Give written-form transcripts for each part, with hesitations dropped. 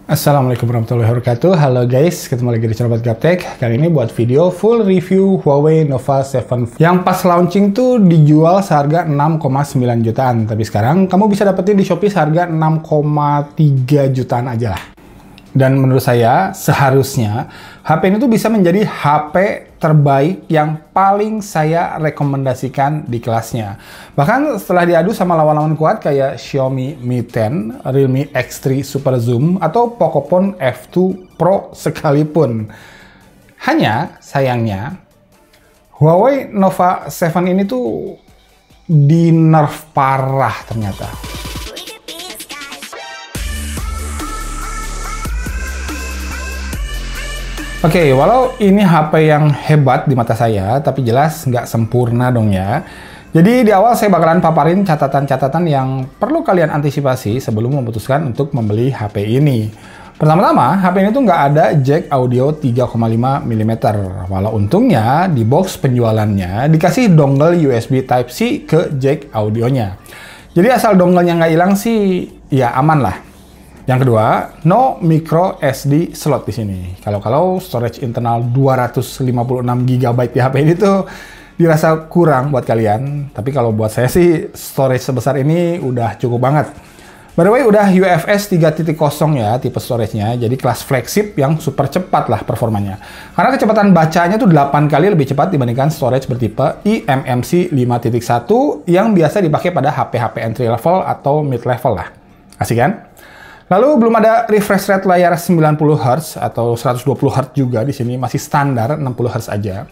Assalamualaikum warahmatullahi wabarakatuh. Halo guys, ketemu lagi di channel Gaptek. Kali ini buat video full review Huawei Nova 7 yang pas launching tuh dijual seharga 6,9 jutaan. Tapi sekarang kamu bisa dapetin di Shopee seharga 6,3 jutaan aja lah. Dan menurut saya seharusnya HP ini tuh bisa menjadi HP terbaik yang paling saya rekomendasikan di kelasnya. Bahkan setelah diadu sama lawan-lawan kuat kayak Xiaomi Mi 10, Realme X3 Super Zoom, atau Pocophone F2 Pro sekalipun. Hanya sayangnya Huawei Nova 7 ini tuh di nerf parah ternyata. Oke, walau ini HP yang hebat di mata saya, tapi jelas nggak sempurna dong ya. Jadi di awal saya bakalan paparin catatan-catatan yang perlu kalian antisipasi sebelum memutuskan untuk membeli HP ini. Pertama-tama, HP ini tuh nggak ada jack audio 3,5 mm. Walau untungnya di box penjualannya dikasih dongle USB Type-C ke jack audionya. Jadi asal dongle-nya nggak hilang sih, ya aman lah. Yang kedua, no micro SD slot di sini. Kalau storage internal 256 GB di HP ini tuh dirasa kurang buat kalian. Tapi kalau buat saya sih storage sebesar ini udah cukup banget. By the way, udah UFS 3.0 ya tipe storage-nya. Jadi kelas flagship yang super cepat lah performanya. Karena kecepatan bacanya tuh 8 kali lebih cepat dibandingkan storage bertipe eMMC 5.1 yang biasa dipakai pada HP-HP entry level atau mid level lah. Asik kan? Lalu belum ada refresh rate layar 90 Hz atau 120 Hz juga di sini, masih standar 60 Hz aja.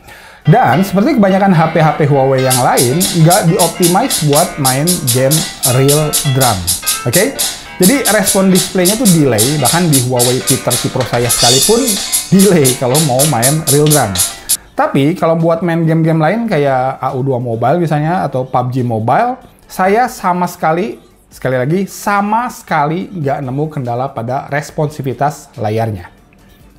Dan seperti kebanyakan HP-HP Huawei yang lain, nggak dioptimize buat main game real drum. Oke? Jadi respon displaynya tuh delay, bahkan di Huawei P30 Pro saya sekalipun delay kalau mau main real drum. Tapi kalau buat main game-game lain kayak AU2 Mobile misalnya atau PUBG Mobile, saya sama sekali nggak nemu kendala pada responsivitas layarnya.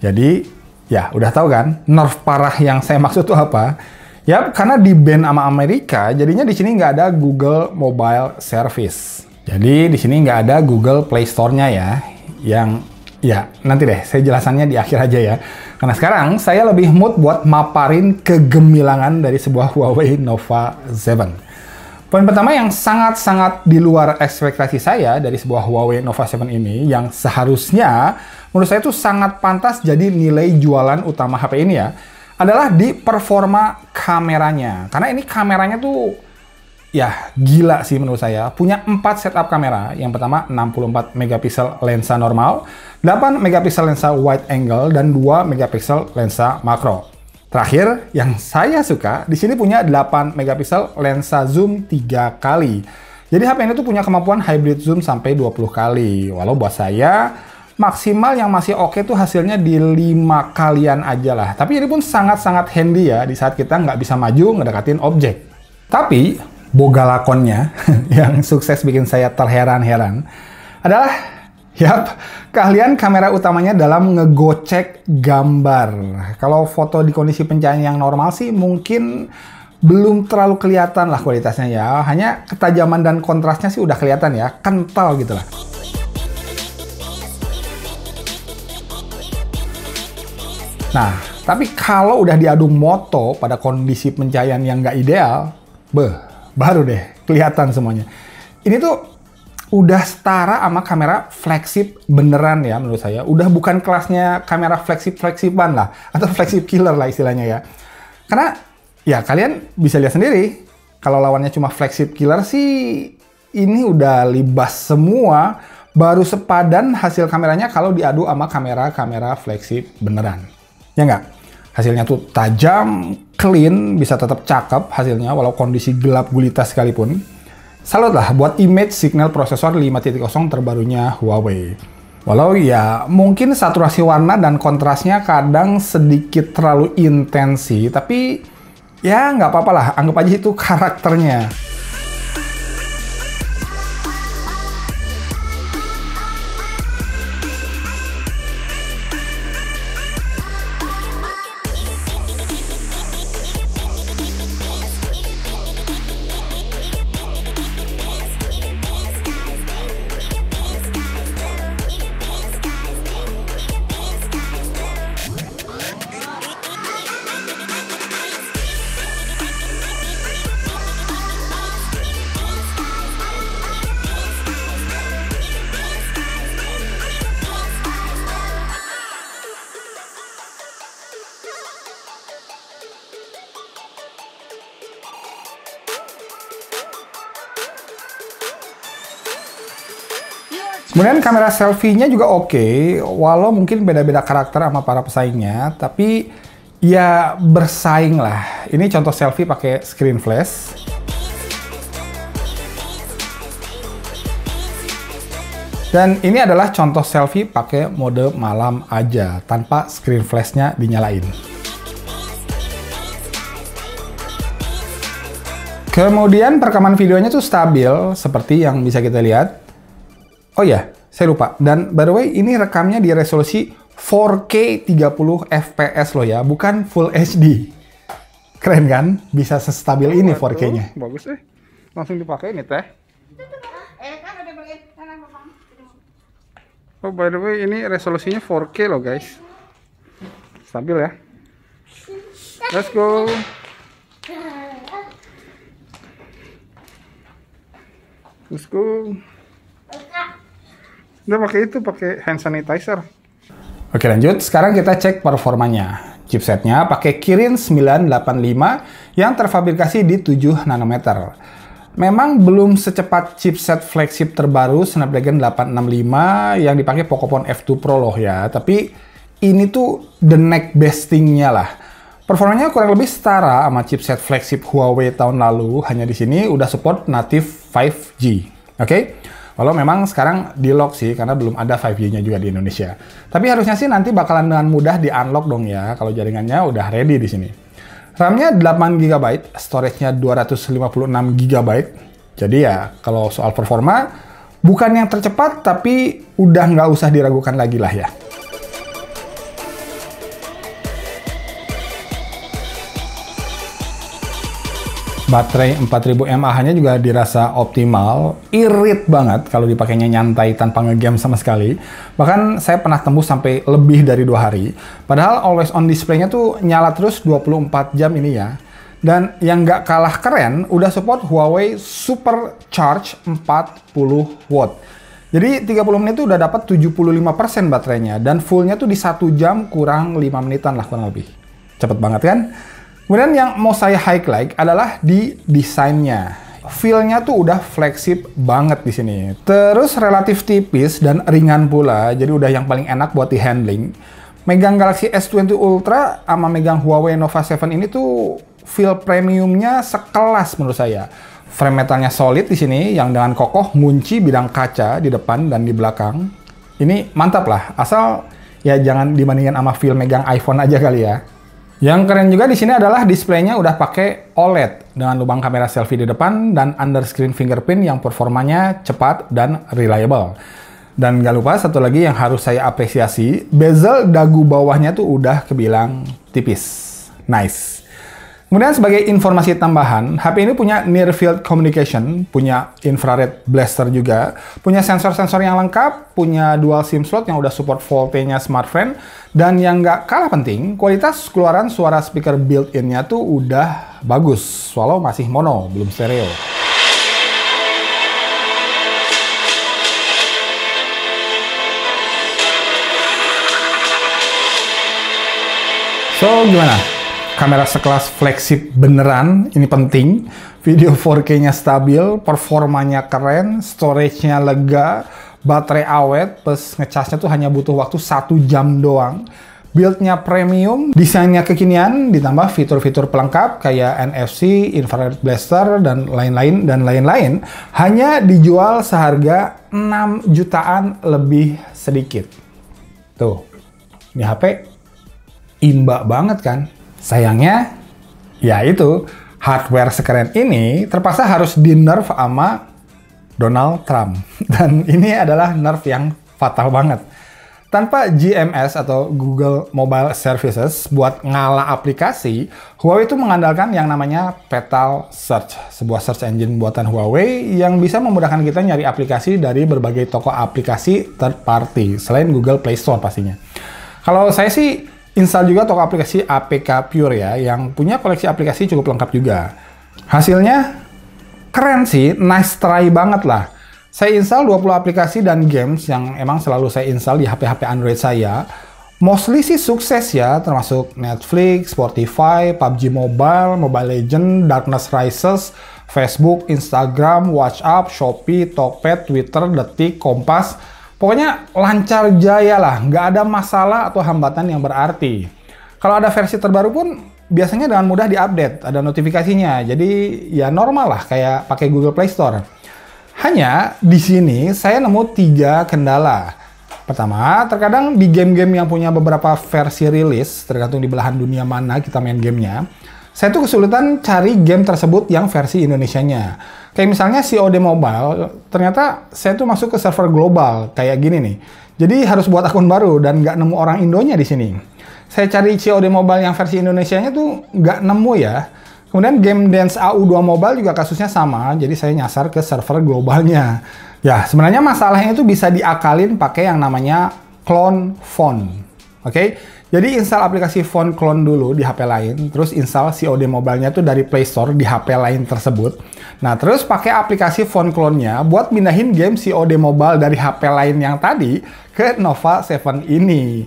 Jadi, ya udah tahu kan, nerf parah yang saya maksud tuh apa? Ya, karena di ban sama Amerika, jadinya di sini nggak ada Google Mobile Service. Jadi di sini nggak ada Google Play Store-nya ya. Yang, ya nanti deh, saya jelasannya di akhir aja ya. Karena sekarang saya lebih mood buat maparin kegemilangan dari sebuah Huawei Nova 7. Poin pertama yang sangat-sangat di luar ekspektasi saya dari sebuah Huawei Nova 7 ini, yang seharusnya menurut saya itu sangat pantas jadi nilai jualan utama HP ini ya, adalah di performa kameranya. Karena ini kameranya tuh ya gila sih menurut saya. Punya 4 setup kamera. Yang pertama 64 megapiksel lensa normal, 8 megapiksel lensa wide angle, dan 2 megapiksel lensa makro. Terakhir, yang saya suka, di sini punya 8 megapiksel lensa zoom 3 kali. Jadi HP ini tuh punya kemampuan hybrid zoom sampai 20 kali. Walau buat saya, maksimal yang masih oke tuh hasilnya di 5 kalian aja lah. Tapi ini pun sangat-sangat handy ya, di saat kita nggak bisa maju ngedekatin objek. Tapi, boga lakonnya, yang sukses bikin saya terheran-heran, adalah yap, keahlian kamera utamanya dalam ngegocek gambar. Kalau foto di kondisi pencahayaan yang normal sih mungkin belum terlalu kelihatan lah kualitasnya ya. Hanya ketajaman dan kontrasnya sih udah kelihatan ya, kental gitu lah. Nah, tapi kalau udah diadu moto pada kondisi pencahayaan yang nggak ideal, baru deh kelihatan semuanya. Ini tuh udah setara sama kamera flagship beneran ya menurut saya. Udah bukan kelasnya kamera flagship-flagshipan lah, atau flagship killer lah istilahnya ya. Karena ya kalian bisa lihat sendiri, kalau lawannya cuma flagship killer sih ini udah libas semua. Baru sepadan hasil kameranya kalau diadu sama kamera-kamera flagship beneran. Ya nggak? Hasilnya tuh tajam, clean, bisa tetap cakep hasilnya walau kondisi gelap gulita sekalipun. Salut lah buat image signal prosesor 5.0 terbarunya Huawei. Walau ya mungkin saturasi warna dan kontrasnya kadang sedikit terlalu intens sih, tapi ya nggak apa-apa lah, anggap aja itu karakternya. Kemudian kamera selfie-nya juga oke, walau mungkin beda-beda karakter sama para pesaingnya, tapi ya bersaing lah. Ini contoh selfie pakai screen flash. Dan ini adalah contoh selfie pakai mode malam aja, tanpa screen flash-nya dinyalain. Kemudian perekaman videonya tuh stabil, seperti yang bisa kita lihat. Oh ya, saya lupa. Dan by the way, ini rekamnya di resolusi 4K 30 fps loh ya, bukan Full HD. Keren kan? Bisa sestabil ini 4K-nya. Bagus langsung dipakai nih teh. Oh by the way, ini resolusinya 4K loh guys. Stabil ya. Let's go. Let's go. Udah pakai hand sanitizer. Oke lanjut, sekarang kita cek performanya. Chipsetnya pakai Kirin 985 yang terfabrikasi di 7 nanometer. Memang belum secepat chipset flagship terbaru Snapdragon 865 yang dipakai Pocophone F2 Pro loh ya. Tapi ini tuh the next best thing-nya lah. Performanya kurang lebih setara sama chipset flagship Huawei tahun lalu, hanya di sini udah support native 5G. Oke? Walau memang sekarang di lock sih, karena belum ada 5G-nya juga di Indonesia. Tapi harusnya sih nanti bakalan dengan mudah di unlock dong ya, kalau jaringannya udah ready di sini. RAM-nya 8GB, storage-nya 256GB. Jadi ya, kalau soal performa, bukan yang tercepat, tapi udah nggak usah diragukan lagi lah ya. Baterai 4000 mAh-nya juga dirasa optimal, irit banget kalau dipakainya nyantai tanpa ngegame sama sekali. Bahkan saya pernah tembus sampai lebih dari 2 hari. Padahal always on display-nya tuh nyala terus 24 jam ini ya. Dan yang nggak kalah keren, udah support Huawei Super Charge 40 watt. Jadi 30 menit tuh udah dapat 75% baterainya. Dan fullnya tuh di 1 jam kurang 5 menitan lah kurang lebih. Cepet banget kan? Kemudian yang mau saya highlight adalah di desainnya. Feel-nya tuh udah flagship banget di sini. Terus relatif tipis dan ringan pula, jadi udah yang paling enak buat di handling. Megang Galaxy S20 Ultra sama megang Huawei Nova 7 ini tuh feel premiumnya sekelas menurut saya. Frame metalnya solid di sini, yang dengan kokoh ngunci bidang kaca di depan dan di belakang. Ini mantap lah, asal ya jangan dibandingkan sama feel megang iPhone aja kali ya. Yang keren juga di sini adalah displaynya udah pakai OLED dengan lubang kamera selfie di depan dan under screen fingerprint yang performanya cepat dan reliable. Dan gak lupa satu lagi yang harus saya apresiasi, bezel dagu bawahnya tuh udah kebilang tipis. Nice. Kemudian sebagai informasi tambahan, HP ini punya Near Field Communication, punya infrared blaster juga, punya sensor-sensor yang lengkap, punya dual SIM slot yang udah support VoLTE-nya SmartFriend, dan yang nggak kalah penting, kualitas keluaran suara speaker built-in-nya tuh udah bagus, walau masih mono, belum stereo. So, gimana? Kamera sekelas flagship beneran, ini penting. Video 4K-nya stabil, performanya keren, storage-nya lega, baterai awet, plus ngecasnya tuh hanya butuh waktu 1 jam doang. Build-nya premium, desainnya kekinian, ditambah fitur-fitur pelengkap kayak NFC, infrared blaster, dan lain-lain. Hanya dijual seharga 6 jutaan lebih sedikit. Tuh, ini HP imba banget kan? Sayangnya, ya itu, hardware sekeren ini terpaksa harus di-nerf sama Donald Trump. Dan ini adalah nerf yang fatal banget. Tanpa GMS atau Google Mobile Services buat ngalah aplikasi, Huawei itu mengandalkan yang namanya Petal Search, sebuah search engine buatan Huawei yang bisa memudahkan kita nyari aplikasi dari berbagai toko aplikasi third party, selain Google Play Store pastinya. Kalau saya sih install juga toko aplikasi APK Pure ya, yang punya koleksi aplikasi cukup lengkap juga. Hasilnya keren sih, nice try banget lah. Saya install 20 aplikasi dan games yang emang selalu saya install di HP-HP Android saya. Mostly sih sukses ya, termasuk Netflix, Spotify, PUBG Mobile, Mobile Legends, Darkness Rises, Facebook, Instagram, WhatsApp, Shopee, Tokped, Twitter, Detik, Kompas, Pokoknya lancar jaya lah, nggak ada masalah atau hambatan yang berarti. Kalau ada versi terbaru pun biasanya dengan mudah diupdate, ada notifikasinya. Jadi ya normal lah kayak pakai Google Play Store. Hanya di sini saya nemu 3 kendala. Pertama, terkadang di game-game yang punya beberapa versi rilis, tergantung di belahan dunia mana kita main gamenya, saya tuh kesulitan cari game tersebut yang versi Indonesianya. Kayak misalnya COD Mobile, ternyata saya tuh masuk ke server global, kayak gini nih. Jadi harus buat akun baru dan nggak nemu orang Indonya di sini. Saya cari COD Mobile yang versi Indonesianya tuh nggak nemu ya. Kemudian game Dance AU2 Mobile juga kasusnya sama, jadi saya nyasar ke server globalnya. Ya, sebenarnya masalahnya itu bisa diakalin pakai yang namanya clone phone. Oke? Jadi install aplikasi phone clone dulu di HP lain, terus install COD Mobile-nya tuh dari Play Store di HP lain tersebut. Nah, terus pakai aplikasi phone clone-nya buat pindahin game COD Mobile dari HP lain yang tadi ke Nova 7 ini.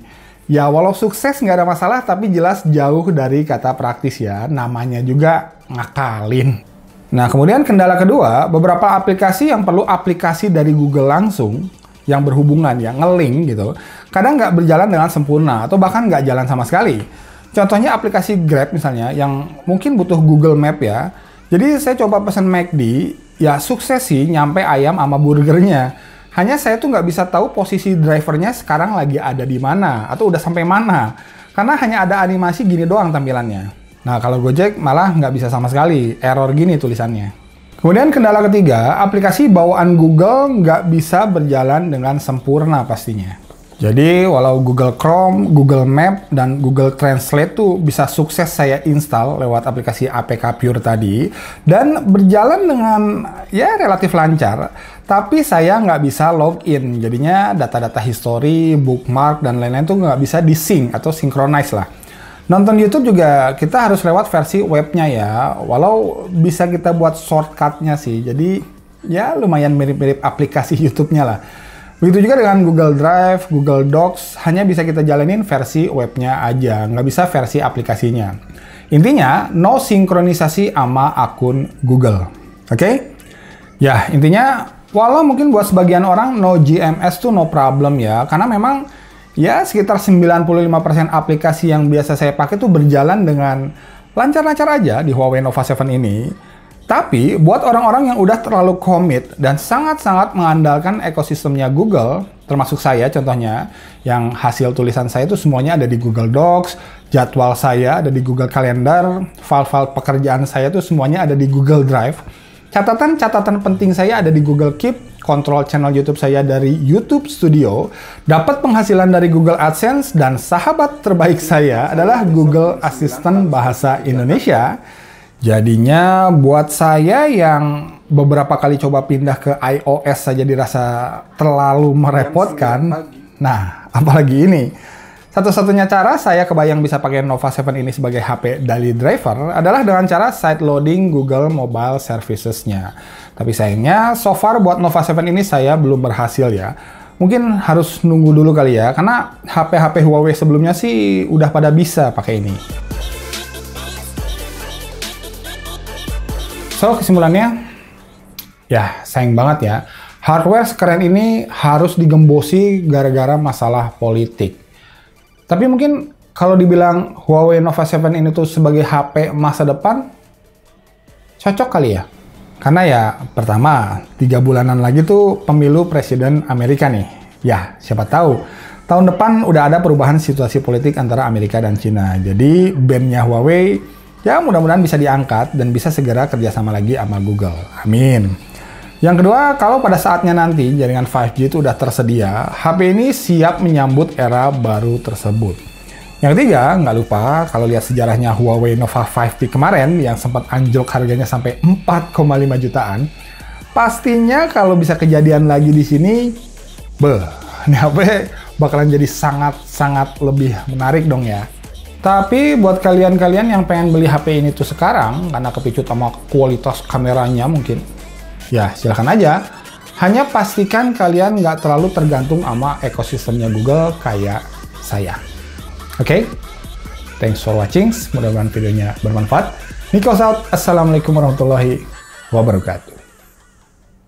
Ya, walau sukses nggak ada masalah, tapi jelas jauh dari kata praktis ya. Namanya juga ngakalin. Nah, kemudian kendala kedua, beberapa aplikasi yang perlu aplikasi dari Google langsung, yang berhubungan, yang nge-link gitu, kadang nggak berjalan dengan sempurna, atau bahkan nggak jalan sama sekali. Contohnya aplikasi Grab misalnya, yang mungkin butuh Google Map ya. Jadi saya coba pesan McD, ya sukses sih nyampe ayam sama burgernya. Hanya saya tuh nggak bisa tahu posisi drivernya sekarang lagi ada di mana, atau udah sampai mana. Karena hanya ada animasi gini doang tampilannya. Nah, kalau Gojek malah nggak bisa sama sekali, error gini tulisannya. Kemudian kendala ketiga, aplikasi bawaan Google nggak bisa berjalan dengan sempurna pastinya. Jadi walau Google Chrome, Google Map, dan Google Translate tuh bisa sukses saya install lewat aplikasi APK Pure tadi, dan berjalan dengan ya relatif lancar, tapi saya nggak bisa login. Jadinya data-data history, bookmark, dan lain-lain tuh nggak bisa di-sync atau synchronize lah. Nonton YouTube juga kita harus lewat versi webnya ya, walau bisa kita buat shortcutnya sih, jadi ya lumayan mirip-mirip aplikasi YouTube-nya lah. Begitu juga dengan Google Drive, Google Docs, hanya bisa kita jalanin versi webnya aja, nggak bisa versi aplikasinya. Intinya, no sinkronisasi sama akun Google. Oke? Ya, intinya, walau mungkin buat sebagian orang no GMS tuh no problem ya, karena memang ya sekitar 95% aplikasi yang biasa saya pakai tuh berjalan dengan lancar-lancar aja di Huawei Nova 7 ini. Tapi buat orang-orang yang udah terlalu komit dan sangat-sangat mengandalkan ekosistemnya Google, termasuk saya contohnya, yang hasil tulisan saya itu semuanya ada di Google Docs, jadwal saya ada di Google Calendar, file-file pekerjaan saya itu semuanya ada di Google Drive, catatan-catatan penting saya ada di Google Keep, kontrol channel YouTube saya dari YouTube Studio, dapat penghasilan dari Google AdSense, dan sahabat terbaik saya adalah Google Assistant Bahasa Indonesia. Jadinya buat saya yang beberapa kali coba pindah ke iOS saja dirasa terlalu merepotkan, nah apalagi ini. Satu-satunya cara saya kebayang bisa pakai Nova 7 ini sebagai HP daily driver adalah dengan cara side loading Google Mobile Services-nya. Tapi sayangnya so far buat Nova 7 ini saya belum berhasil ya. Mungkin harus nunggu dulu kali ya, karena HP-HP Huawei sebelumnya sih udah pada bisa pakai ini. So, kesimpulannya, ya sayang banget ya, hardware sekeren ini harus digembosi gara-gara masalah politik. Tapi mungkin kalau dibilang Huawei Nova 7 ini tuh sebagai HP masa depan, cocok kali ya. Karena ya, pertama, 3 bulanan lagi tuh pemilu presiden Amerika nih. Ya, siapa tahu, tahun depan udah ada perubahan situasi politik antara Amerika dan Cina. Jadi, bandnya Huawei ya mudah-mudahan bisa diangkat dan bisa segera kerjasama lagi sama Google. Amin. Yang kedua, kalau pada saatnya nanti jaringan 5G itu udah tersedia, HP ini siap menyambut era baru tersebut. Yang ketiga, nggak lupa kalau lihat sejarahnya Huawei Nova 5T kemarin yang sempat anjlok harganya sampai 4,5 jutaan, pastinya kalau bisa kejadian lagi di sini, ini HP bakalan jadi sangat-sangat lebih menarik dong ya. Tapi buat kalian-kalian yang pengen beli HP ini tuh sekarang, karena kepicut sama kualitas kameranya mungkin, ya silahkan aja. Hanya pastikan kalian nggak terlalu tergantung sama ekosistemnya Google kayak saya. Oke? Thanks for watching. Mudah-mudahan videonya bermanfaat. Nikos out. Assalamualaikum warahmatullahi wabarakatuh.